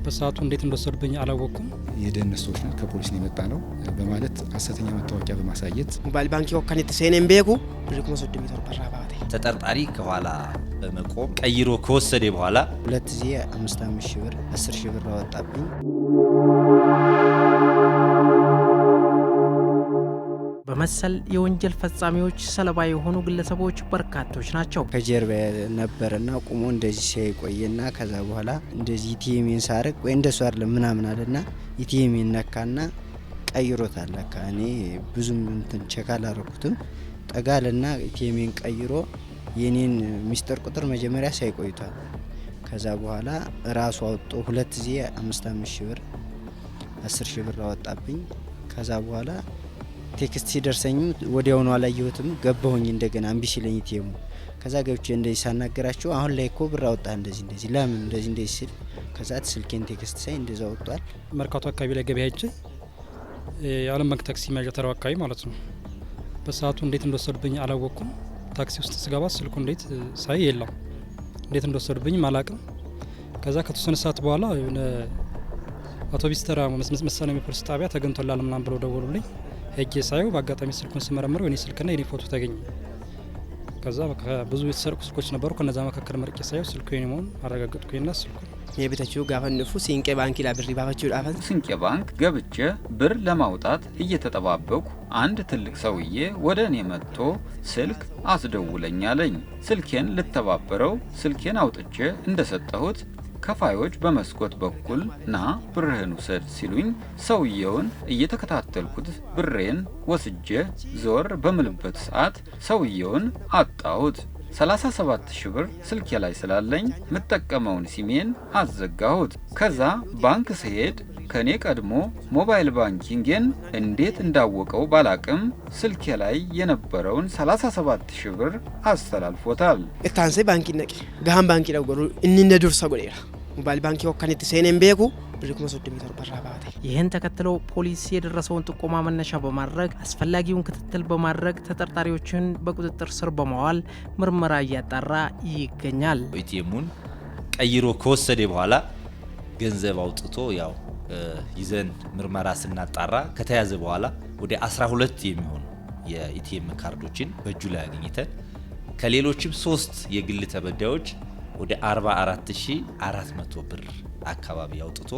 በሰዓቱ እንዴት እንደወሰዱብኝ አላወቅኩም። የደህንነት ሰዎች ነን ከፖሊስ ነው የመጣ ነው በማለት ሐሰተኛ መታወቂያ በማሳየት ሞባይል ባንክ ወካኔት ሰኔን ቤኩ ብልኩ መስወድ የሚተር በራባቴ ተጠርጣሪ ከኋላ በመቆም ቀይሮ ከወሰደ በኋላ 2500 ሺህ ብር 10 ሺህ ብር አወጣብኝ። በመሰል የወንጀል ፈጻሚዎች ሰለባ የሆኑ ግለሰቦች በርካቶች ናቸው። ከጀርባ ነበርና ቁሞ እንደዚህ ሲቆይና ከዛ በኋላ እንደዚህ ኢቲኤምን ሳርቅ ወይ እንደሱ አይደለም ምናምን አለና ኢቲኤምን ነካና ቀይሮታል። ለካ እኔ ብዙም እንትን ቼክ አላረኩትም። ጠጋልና ኢቲኤምን ቀይሮ የኔን ሚስጥር ቁጥር መጀመሪያ ሳይቆይቷል። ከዛ በኋላ ራሱ አውጥቶ 2500 ሺህ ብር 10 ሺህ ብር አወጣብኝ። ከዛ በኋላ ቴክስት ሲደርሰኝ ወዲያውኑ አላየሁትም። ገባሁኝ እንደገና እምቢ ሲለኝ ኢቲኤሙ ከዛ ገብቼ እንደዚህ ሳናገራቸው አሁን ላይ እኮ ብር አወጣ እንደዚህ ለምን እንደዚህ ሲል ከዛ ስልኬን ቴክስት ሳይ እንደዛ ወጥቷል። መርካቶ አካባቢ ላይ ገበያ ሄጄ የዓለም ባንክ ታክሲ መያዣ ተራው አካባቢ ማለት ነው። በሰዓቱ እንዴት እንደወሰዱብኝ አላወቅኩም። ታክሲ ውስጥ ስገባ ስልኩ እንዴት ሳይ የለም። እንዴት እንደወሰዱብኝ አላቅም። ከዛ ከተወሰነ ሰዓት በኋላ የሆነ አውቶቡስ ተራ መሰለኝ ፖሊስ ጣቢያ ተገኝቶላል ምናምን ብለው ደወሉልኝ። ሄጄ ሳየው በአጋጣሚ ስልኩን ስመረምረው የኔ ስልክና የኔ ፎቶ ተገኘ። ከዛ ብዙ የተሰረቁ ስልኮች ነበሩ። ከነዛ መካከል መርጬ ሳየው ስልኩ የኔ መሆኑን አረጋግጥኩኝና ስልኩ የቤታቸው ጋፈንፉ ሲንቄ ባንክ ላብሪ ባባቸው ዳፈን ሲንቄ ባንክ ገብቼ ብር ለማውጣት እየተጠባበቁ አንድ ትልቅ ሰውዬ ወደ እኔ መጥቶ ስልክ አስደውለኝ አለኝ። ስልኬን ልተባበረው ስልኬን አውጥቼ እንደሰጠሁት ከፋዮች በመስኮት በኩል ና ብርህን ውሰድ ሲሉኝ ሰውየውን እየተከታተልኩት ብሬን ወስጄ ዞር በምልበት ሰዓት ሰውየውን አጣሁት። 37 ሺህ ብር ስልኬ ላይ ስላለኝ ምጠቀመውን ሲሜን አዘጋሁት። ከዛ ባንክ ስሄድ ከኔ ቀድሞ ሞባይል ባንኪንግን እንዴት እንዳወቀው ባላቅም ስልኬ ላይ የነበረውን 37 ሺህ ብር አስተላልፎታል። እታንሰ ባንኪ ነቂ ጋሃን ባንኪ ደውሎ እንነ ዱርሳ ጎዴራ ሞባይል ባንኪ ወካኔት ሰኔን ቤኩ ብልኩ መስወድ የሚተር በራባቴ ይህን ተከትሎ ፖሊስ የደረሰውን ጥቆማ መነሻ በማድረግ አስፈላጊውን ክትትል በማድረግ ተጠርጣሪዎችን በቁጥጥር ስር በማዋል ምርመራ እያጣራ ይገኛል። ኢቲኤሙን ቀይሮ ከወሰደ በኋላ ገንዘብ አውጥቶ ያው ይዘን ምርመራ ስናጣራ ከተያዘ በኋላ ወደ 12 የሚሆኑ የኢቲኤም ካርዶችን በእጁ ላይ አግኝተን ከሌሎችም 3 የግል ተበዳዮች ወደ 44400 ብር አካባቢ አውጥቶ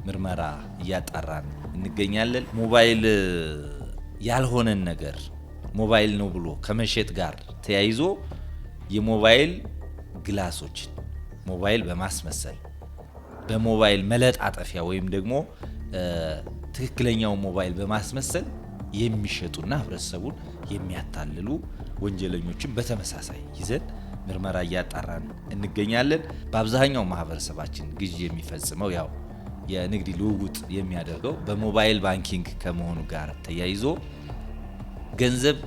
ምርመራ እያጣራን እንገኛለን። ሞባይል ያልሆነን ነገር ሞባይል ነው ብሎ ከመሸጥ ጋር ተያይዞ የሞባይል ግላሶችን ሞባይል በማስመሰል በሞባይል መለጣጠፊያ ወይም ደግሞ ትክክለኛው ሞባይል በማስመሰል የሚሸጡና ህብረተሰቡን የሚያታልሉ ወንጀለኞችን በተመሳሳይ ይዘን ምርመራ እያጣራን እንገኛለን። በአብዛኛው ማህበረሰባችን ግዢ የሚፈጽመው ያው የንግድ ልውውጥ የሚያደርገው በሞባይል ባንኪንግ ከመሆኑ ጋር ተያይዞ ገንዘብ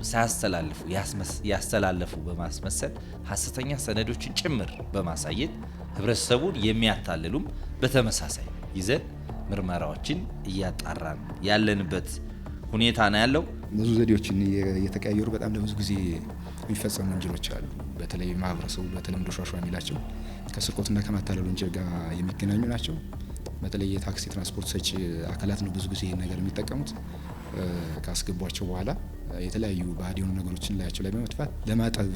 ያስተላለፉ በማስመሰል ሐሰተኛ ሰነዶችን ጭምር በማሳየት ህብረተሰቡን የሚያታልሉም በተመሳሳይ ይዘን ምርመራዎችን እያጣራን ያለንበት ሁኔታ ነው ያለው። ብዙ ዘዴዎችን እየተቀያየሩ በጣም ለብዙ ጊዜ የሚፈጸሙ ወንጀሎች አሉ። በተለይ ማህበረሰቡ በተለምዶ ሿሿ የሚላቸው ከስርቆትና ከማታለል ወንጀል ጋር የሚገናኙ ናቸው። በተለይ የታክሲ ትራንስፖርት ሰጪ አካላት ነው ብዙ ጊዜ ይህን ነገር የሚጠቀሙት። ካስገቧቸው በኋላ የተለያዩ ባዕድ የሆኑ ነገሮችን ላያቸው ላይ በመጥፋት ለማጠብ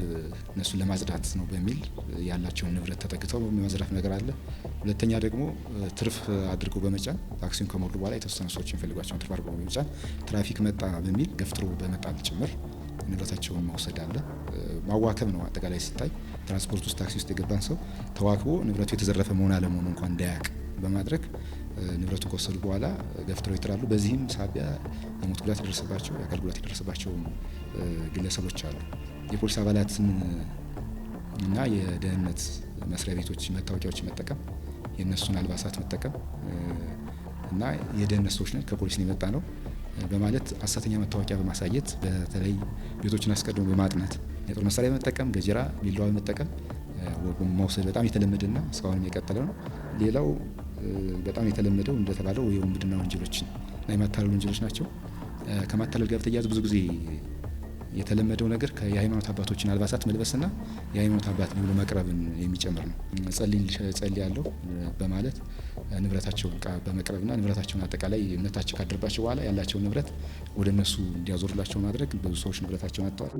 እነሱን ለማጽዳት ነው በሚል ያላቸውን ንብረት ተጠቅተው የሚያዝራፍ ነገር አለ። ሁለተኛ ደግሞ ትርፍ አድርገው በመጫን ታክሲውን ከሞሉ በኋላ የተወሰኑ ሰዎች የሚፈልጓቸውን ትርፍ አድርገው በመጫን ትራፊክ መጣ በሚል ገፍትሮ በመጣል ጭምር ንብረታቸውን መውሰድ አለ። ማዋከብ ነው አጠቃላይ ሲታይ። ትራንስፖርት ውስጥ ታክሲ ውስጥ የገባን ሰው ተዋክቦ ንብረቱ የተዘረፈ መሆን አለመሆኑ እንኳን እንዳያውቅ በማድረግ ንብረቱን ከወሰዱ በኋላ ገፍትረው ይጥላሉ። በዚህም ሳቢያ የሞት ጉዳት የደረሰባቸው የአካል ጉዳት የደረሰባቸው ግለሰቦች አሉ። የፖሊስ አባላትን እና የደህንነት መስሪያ ቤቶች መታወቂያዎች መጠቀም፣ የእነሱን አልባሳት መጠቀም እና የደህንነት ሰዎች ነን ከፖሊስ ነው የመጣ ነው በማለት ሐሰተኛ መታወቂያ በማሳየት በተለይ ቤቶችን አስቀድሞ በማጥናት የጦር መሳሪያ በመጠቀም ገጀራ፣ ቢላዋ በመጠቀም መውሰድ በጣም የተለመደና እስካሁንም የቀጠለ ነው። ሌላው በጣም የተለመደው እንደተባለው የውንብድና ወንጀሎችን እና የማታለል ወንጀሎች ናቸው። ከማታለል ጋር ተያያዙ ብዙ ጊዜ የተለመደው ነገር የሃይማኖት አባቶችን አልባሳት መልበስና የሃይማኖት አባት ብሎ መቅረብን የሚጨምር ነው። ጸልያለሁ በማለት ንብረታቸው በመቅረብና ንብረታቸውን አጠቃላይ እምነታቸው ካደረባቸው በኋላ ያላቸውን ንብረት ወደ እነሱ እንዲያዞርላቸው ማድረግ ብዙ ሰዎች ንብረታቸውን አጥተዋል።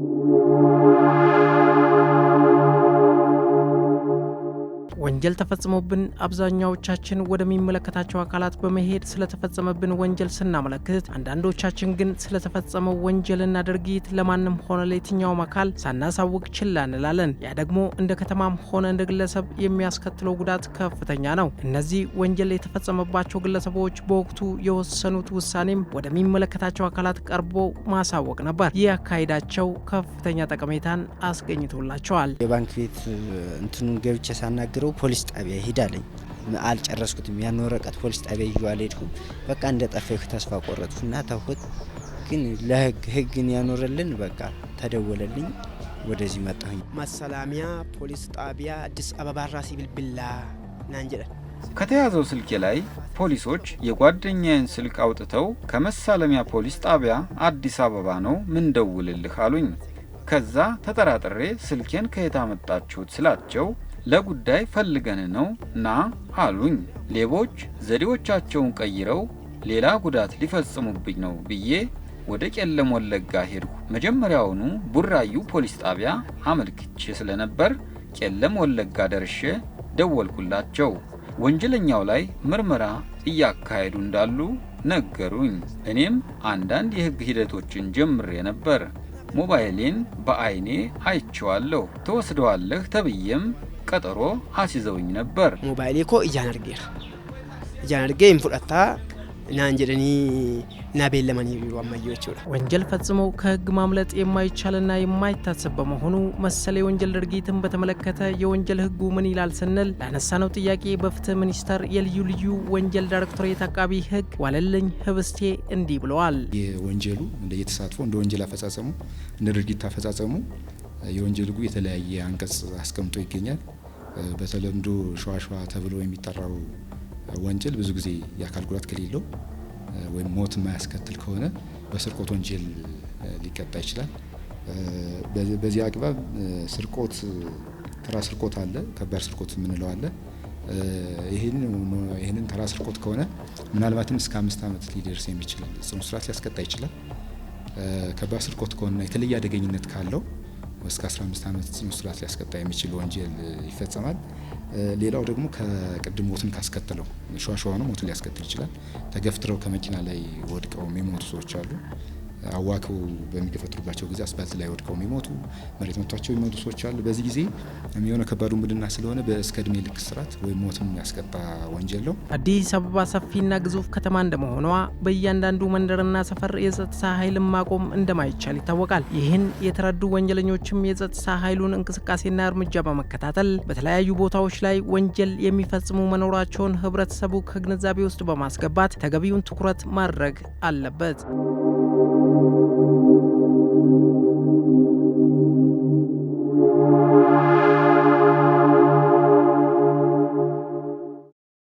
ወንጀል ተፈጽሞብን አብዛኛዎቻችን ወደሚመለከታቸው አካላት በመሄድ ስለተፈጸመብን ወንጀል ስናመለክት፣ አንዳንዶቻችን ግን ስለተፈጸመው ወንጀልና ድርጊት ለማንም ሆነ ለየትኛውም አካል ሳናሳውቅ ችላ እንላለን። ያ ደግሞ እንደ ከተማም ሆነ እንደ ግለሰብ የሚያስከትለው ጉዳት ከፍተኛ ነው። እነዚህ ወንጀል የተፈጸመባቸው ግለሰቦች በወቅቱ የወሰኑት ውሳኔም ወደሚመለከታቸው አካላት ቀርቦ ማሳወቅ ነበር። ይህ አካሄዳቸው ከፍተኛ ጠቀሜታን አስገኝቶላቸዋል። የባንክ ቤት እንትኑን ገብቼ ሳናግረው ፖሊስ ጣቢያ ሄዳለኝ። አልጨረስኩትም። ያን ወረቀት ፖሊስ ጣቢያ ይዤ አልሄድኩም። በቃ እንደ ጠፋሁ ተስፋ ቆረጥኩና ተውኩት። ግን ለህግን ያኖረልን በቃ ተደወለልኝ። ወደዚህ መጣሁኝ። መሰላሚያ ፖሊስ ጣቢያ አዲስ አበባ ራሲ ብልብላ ናንጀለ ከተያዘው ስልኬ ላይ ፖሊሶች የጓደኛዬን ስልክ አውጥተው ከመሳለሚያ ፖሊስ ጣቢያ አዲስ አበባ ነው ምን ደውልልህ አሉኝ። ከዛ ተጠራጥሬ ስልኬን ከየት አመጣችሁት ስላቸው ለጉዳይ ፈልገን ነው ና አሉኝ። ሌቦች ዘዴዎቻቸውን ቀይረው ሌላ ጉዳት ሊፈጽሙብኝ ነው ብዬ ወደ ቄለም ወለጋ ሄድኩ። መጀመሪያውኑ ቡራዩ ፖሊስ ጣቢያ አመልክቼ ስለነበር ቄለም ወለጋ ደርሼ ደወልኩላቸው። ወንጀለኛው ላይ ምርመራ እያካሄዱ እንዳሉ ነገሩኝ። እኔም አንዳንድ የህግ ሂደቶችን ጀምሬ ነበር። ሞባይሌን በአይኔ አይቼዋለሁ። ተወስደዋለህ ተብዬም ቀጠሮ አስይዘውኝ ነበር። ሞባይሌ ኮ እጃን አርጌ እንፉዳታ ናንጀደኒ ናቤል ለማን ይሉ አማዮች ወራ ወንጀል ፈጽመው ከህግ ማምለጥ የማይቻልና የማይታሰብ በመሆኑ መሰለ የወንጀል ድርጊትን በተመለከተ የወንጀል ህጉ ምን ይላል ስንል ላነሳነው ጥያቄ በፍትህ ሚኒስቴር የልዩ ልዩ ወንጀል ዳይሬክቶሬት አቃቢ ህግ ዋለልኝ ህብስቴ እንዲህ ብለዋል። የወንጀሉ እንደ የተሳትፎ እንደ ወንጀል አፈጻጸሙ እንደ ድርጊት አፈጻጸሙ የወንጀል ህጉ የተለያየ አንቀጽ አስቀምጦ ይገኛል። በተለምዶ ሸዋሸዋ ተብሎ የሚጠራው ወንጀል ብዙ ጊዜ የአካል ጉዳት ከሌለው ወይም ሞት የማያስከትል ከሆነ በስርቆት ወንጀል ሊቀጣ ይችላል። በዚህ አግባብ ስርቆት፣ ተራ ስርቆት አለ፣ ከባድ ስርቆት የምንለው አለ። ይህንን ተራ ስርቆት ከሆነ ምናልባትም እስከ 5 ዓመት ሊደርስ የሚችል ጽኑ እስራት ሊያስቀጣ ይችላል። ከባድ ስርቆት ከሆነ የተለየ አደገኝነት ካለው እስከ 15 ዓመት ጽኑ እስራት ሊያስቀጣ የሚችል ወንጀል ይፈጸማል። ሌላው ደግሞ ከቅድም ሞትን ካስከተለው ሸዋሸዋ ነው፣ ሞትን ሊያስከትል ይችላል። ተገፍትረው ከመኪና ላይ ወድቀው የሚሞቱ ሰዎች አሉ። አዋከው በሚገፈትሩባቸው ጊዜ አስፋልት ላይ ወድቀው የሚሞቱ፣ መሬት መቷቸው የሚሞቱ ሰዎች አሉ። በዚህ ጊዜ የሚሆነው ከባዱ ውንብድና ስለሆነ በእስከ እድሜ ልክ እስራት ወይም ሞትም ያስቀጣ ወንጀል ነው። አዲስ አበባ ሰፊና ግዙፍ ከተማ እንደመሆኗ በእያንዳንዱ መንደርና ሰፈር የጸጥታ ኃይልን ማቆም እንደማይቻል ይታወቃል። ይህን የተረዱ ወንጀለኞችም የጸጥታ ኃይሉን እንቅስቃሴና እርምጃ በመከታተል በተለያዩ ቦታዎች ላይ ወንጀል የሚፈጽሙ መኖራቸውን ህብረተሰቡ ከግንዛቤ ውስጥ በማስገባት ተገቢውን ትኩረት ማድረግ አለበት።